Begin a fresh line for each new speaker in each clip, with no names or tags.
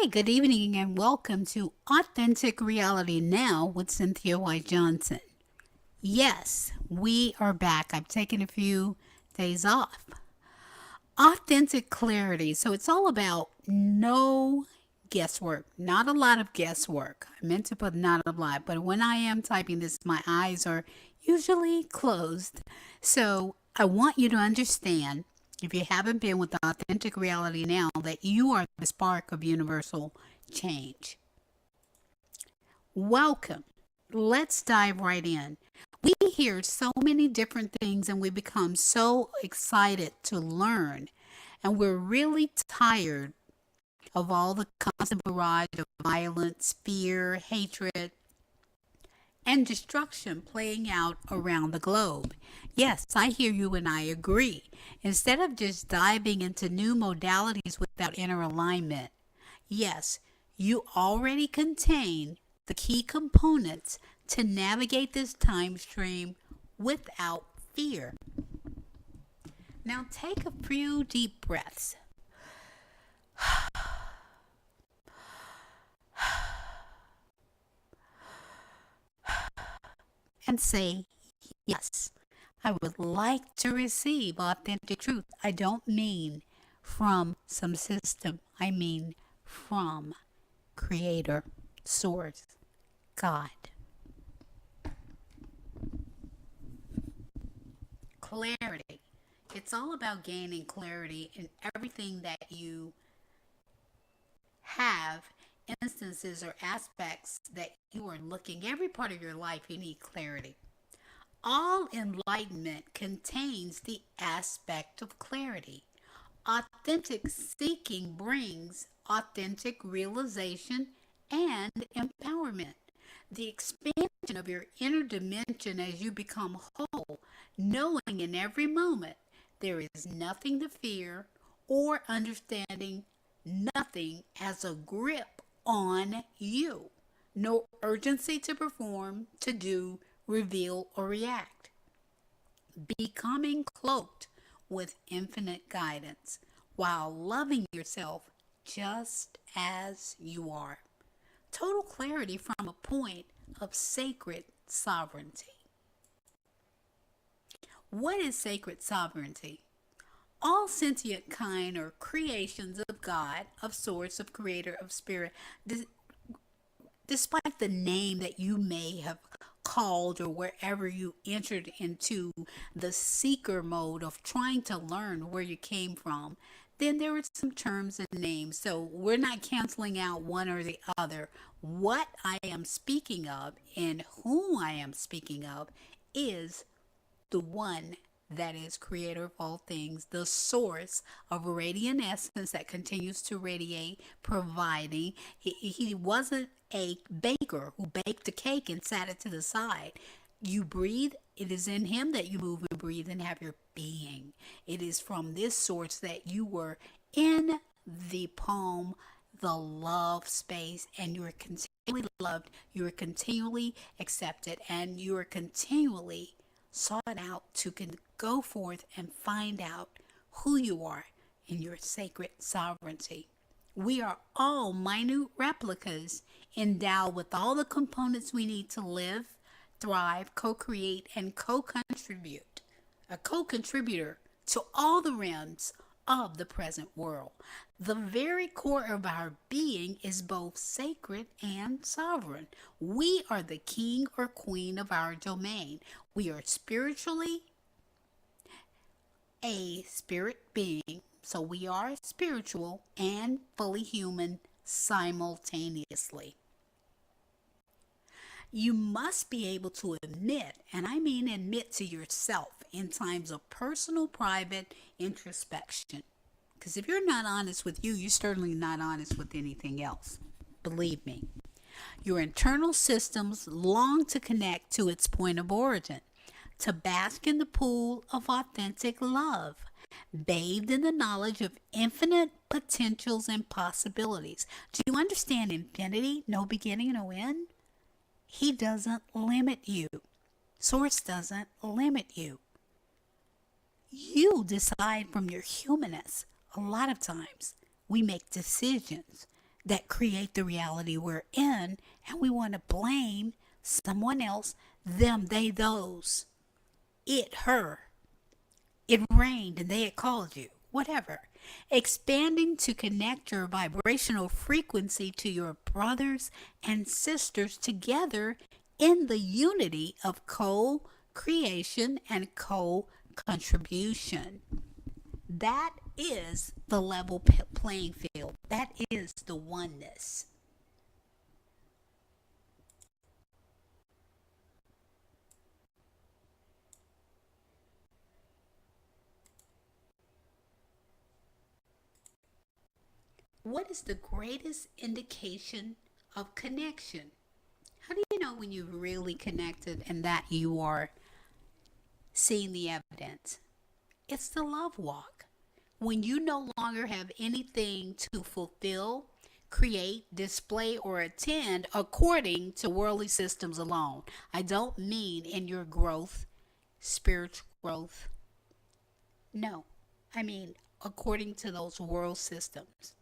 Hi, good evening, and welcome to Authentic Reality Now with Cynthia White Johnson. Yes, we are back. I've taken a few days off. Authentic clarity. So it's all about no guesswork, not a lot of guesswork. I meant to put not a lot, but when I am typing this, my eyes are usually closed. So I want you to understand, if you haven't been with Authentic Reality Now, that you are the spark of universal change. Welcome. Let's dive right in. We hear so many different things and we become so excited to learn. And we're really tired of all the constant barrage of violence, fear, hatred, and destruction playing out around the globe. Yes, I hear you and I agree. Instead of just diving into new modalities without inner alignment, yes, you already contain the key components to navigate this time stream without fear. Now take a few deep breaths and say, yes, I would like to receive authentic truth. I don't mean from some system, I mean from Creator, Source, God. Clarity. It's all about gaining clarity in everything that you have, instances or aspects that you are looking. Every part of your life, you need clarity. All enlightenment contains the aspect of clarity. Authentic seeking brings authentic realization and empowerment. The expansion of your inner dimension as you become whole, knowing in every moment there is nothing to fear or understanding nothing as a grip on you. No urgency to perform, to do, reveal, or react. Becoming cloaked with infinite guidance while loving yourself just as you are. Total clarity from a point of sacred sovereignty. What is sacred sovereignty? All sentient kind are creations of God, of Source, of Creator, of Spirit. Despite the name that you may have called or wherever you entered into the seeker mode of trying to learn where you came from, then there are some terms and names. So we're not canceling out one or the other. What I am speaking of and whom I am speaking of is the one that is creator of all things, the source of radiant essence that continues to radiate, providing. He wasn't a baker who baked a cake and sat it to the side. You breathe, it is in him that you move and breathe and have your being. It is from this source that you were in the poem, the love space, and you are continually loved, you are continually accepted, and you are continually sought out to go forth and find out who you are in your sacred sovereignty. We are all minute replicas endowed with all the components we need to live, thrive, co-create, and co-contribute. A co-contributor to all the realms of the present world. The very core of our being is both sacred and sovereign. We are the king or queen of our domain. We are spiritually a spirit being, so we are spiritual and fully human simultaneously. You must be able to admit, and I mean admit to yourself in times of personal, private introspection. Because if you're not honest with you, you're certainly not honest with anything else. Believe me. Your internal systems long to connect to its point of origin, to bask in the pool of authentic love, bathed in the knowledge of infinite potentials and possibilities. Do you understand infinity? No beginning, no end? He doesn't limit you. Source doesn't limit you. You decide from your humanness. A lot of times we make decisions that create the reality we're in, and we want to blame someone else, them, they, those, it, her. It rained and they had called you, whatever. Expanding to connect your vibrational frequency to your brothers and sisters together in the unity of co creation and co contribution. That is the level playing field. That is the oneness. What is the greatest indication of connection? How do you know when you've really connected and that you are seeing the evidence? It's the love walk. When you no longer have anything to fulfill, create, display, or attend according to worldly systems alone. I don't mean in your growth, spiritual growth. No, I mean according to those world systems.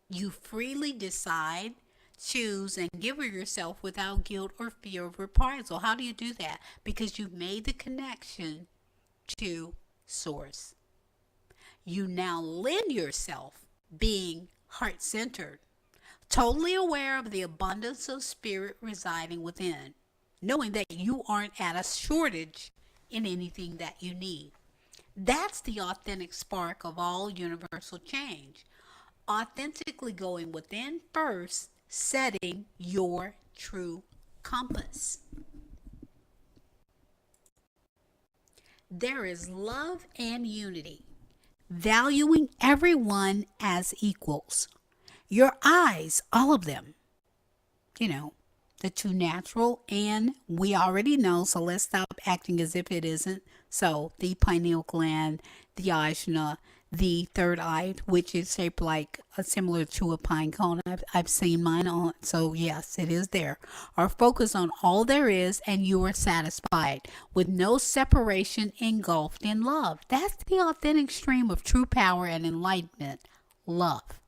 You freely decide, choose, and give of yourself without guilt or fear of reprisal. How do you do that? Because you've made the connection to Source. You now lend yourself being heart centered, totally aware of the abundance of spirit residing within, knowing that you aren't at a shortage in anything that you need. That's the authentic spark of all universal change. Authentically going within first, setting your true compass. There is love and unity, valuing everyone as equals. Your eyes, all of them, you know, the two natural, and we already know, so let's stop acting as if it isn't. So the pineal gland, the ajna, the third eye, which is shaped like similar to a pine cone. I've seen mine on, so yes, it is there. Are focused on all there is, and you are satisfied with no separation, engulfed in love. That's the authentic stream of true power and enlightenment. Love.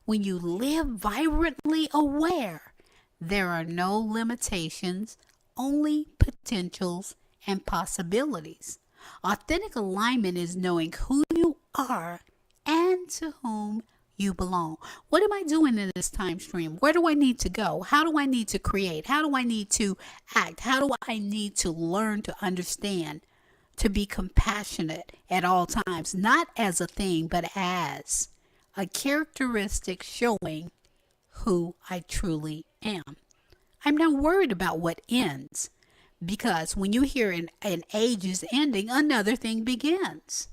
When you live vibrantly aware, there are no limitations, only potentials and possibilities. Authentic alignment is knowing who you are and to whom you belong. What am I doing in this time stream? Where do I need to go? How do I need to create? How do I need to act? How do I need to learn to understand, to be compassionate at all times, not as a thing, but as a characteristic showing who I truly am? I'm not worried about what ends, because when you hear an age is ending, another thing begins.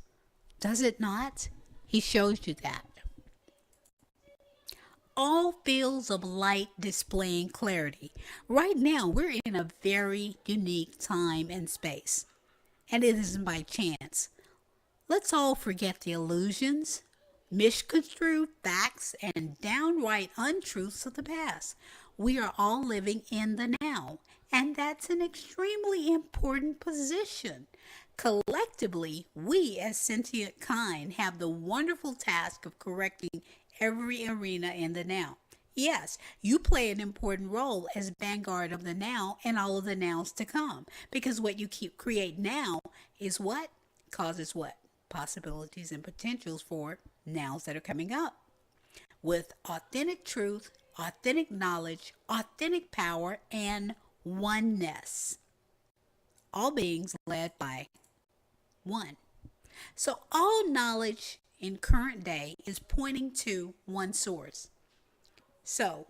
Does it not? He shows you that. All fields of light displaying clarity. Right now, we're in a very unique time and space, and it isn't by chance. Let's all forget the illusions, misconstrued facts, and downright untruths of the past. We are all living in the now, and that's an extremely important position. Collectively, we as sentient kind have the wonderful task of correcting every arena in the now. Yes, you play an important role as vanguard of the now and all of the nows to come. Because what you keep create now is what causes what? Possibilities and potentials for nows that are coming up. With authentic truth, authentic knowledge, authentic power, and oneness. All beings led by one. So all knowledge in current day is pointing to one source. So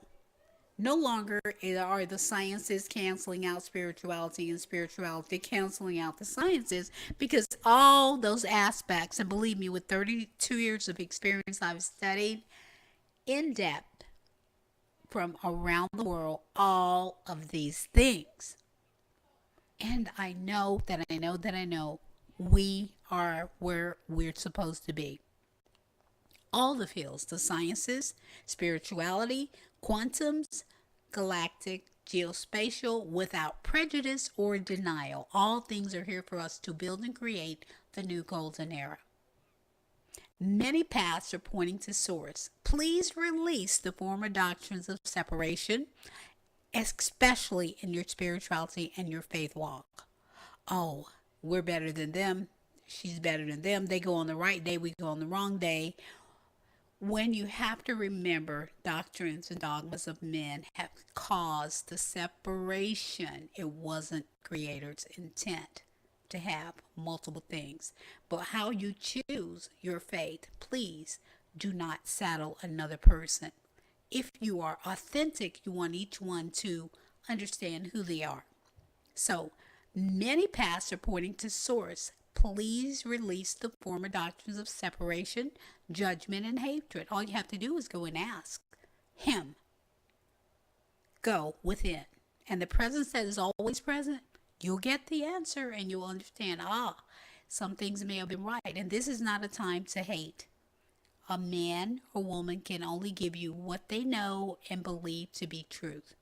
no longer are the sciences canceling out spirituality and spirituality canceling out the sciences, because all those aspects, and believe me, with 32 years of experience, I've studied in depth from around the world all of these things. And I know we are where we're supposed to be. All the fields, the sciences, spirituality, quantums, galactic, geospatial, without prejudice or denial. All things are here for us to build and create the new golden era. Many paths are pointing to source. Please release the former doctrines of separation, especially in your spirituality and your faith walk. Oh, we're better than them. She's better than them. They go on the right day, we go on the wrong day. When you have to remember, doctrines and dogmas of men have caused the separation. It wasn't Creator's intent to have multiple things. But how you choose your faith, please do not saddle another person. If you are authentic, you want each one to understand who they are. So, many paths are pointing to source. Please release the former doctrines of separation, judgment, and hatred. All you have to do is go and ask Him. Go within. And the presence that is always present, you'll get the answer and you'll understand, some things may have been right. And this is not a time to hate. A man or woman can only give you what they know and believe to be truth.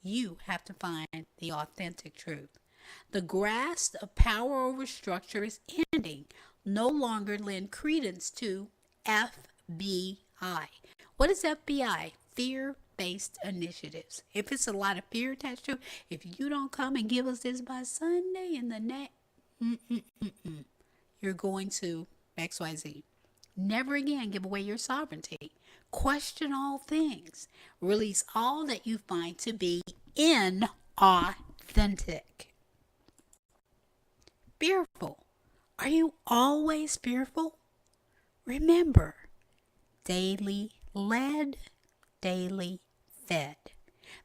You have to find the authentic truth. The grasp of power over structure is ending. No longer lend credence to FBI. What is FBI? Fear-based initiatives. If it's a lot of fear attached to it, if you don't come and give us this by Sunday in the next, you're going to XYZ. Never again give away your sovereignty. Question all things. Release all that you find to be inauthentic. Fearful. Are you always fearful? Remember, daily led, daily fed.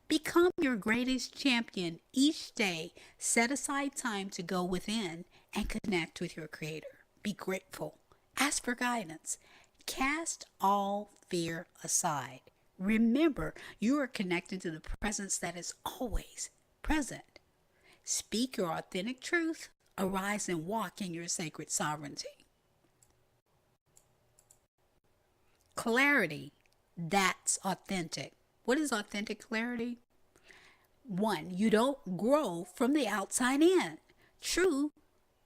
Become your greatest champion each day. Set aside time to go within and connect with your Creator. Be grateful. Ask for guidance. Cast all fear aside. Remember, you are connected to the presence that is always present. Speak your authentic truth. Arise and walk in your sacred sovereignty. Clarity. That's authentic. What is authentic clarity? 1. You don't grow from the outside in. True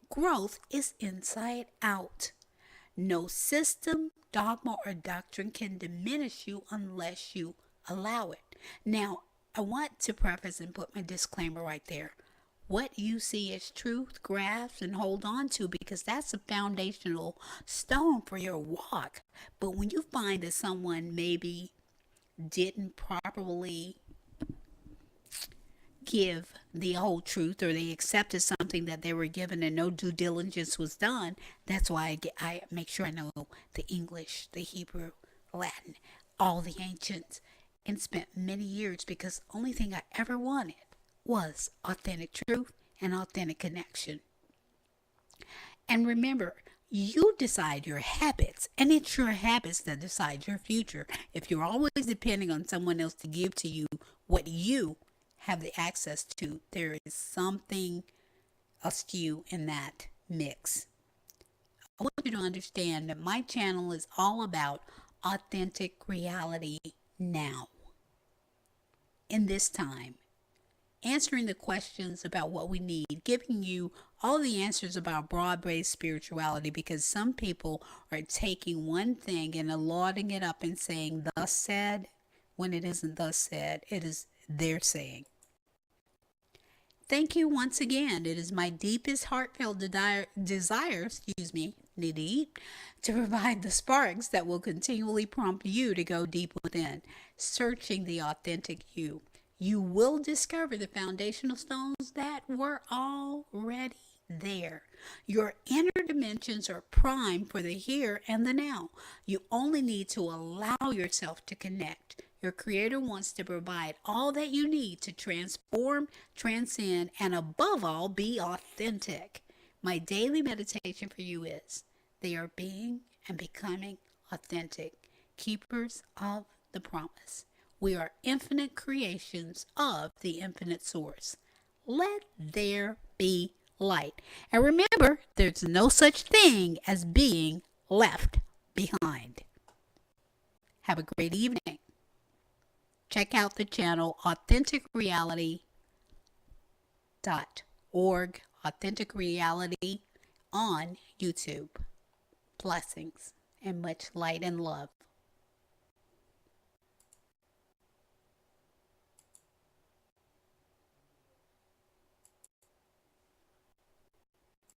growth is inside out. No system, dogma, or doctrine can diminish you unless you allow it. Now, I want to preface and put my disclaimer right there. What you see as truth, grasp, and hold on to, because that's a foundational stone for your walk. But when you find that someone maybe didn't properly give the whole truth, or they accepted something that they were given and no due diligence was done, that's why I make sure I know the English, the Hebrew, Latin, all the ancients, and spent many years, because the only thing I ever wanted was authentic truth and authentic connection. And remember, you decide your habits, and it's your habits that decide your future. If you're always depending on someone else to give to you what you have the access to, there is something askew in that mix. I want you to understand that my channel is all about authentic reality now, in this time. Answering the questions about what we need, giving you all the answers about broad-based spirituality, because some people are taking one thing and lauding it up and saying, thus said, when it isn't thus said, it is their saying. Thank you once again. It is my deepest heartfelt desire, to provide the sparks that will continually prompt you to go deep within, searching the authentic you. You will discover the foundational stones that were already there. Your inner dimensions are primed for the here and the now. You only need to allow yourself to connect. Your Creator wants to provide all that you need to transform, transcend, and above all, be authentic. My daily meditation for you is, they are being and becoming authentic, keepers of the promise. We are infinite creations of the infinite source. Let there be light. And remember, there's no such thing as being left behind. Have a great evening. Check out the channel authenticreality.org, Authentic Reality on YouTube. Blessings. and much light and love.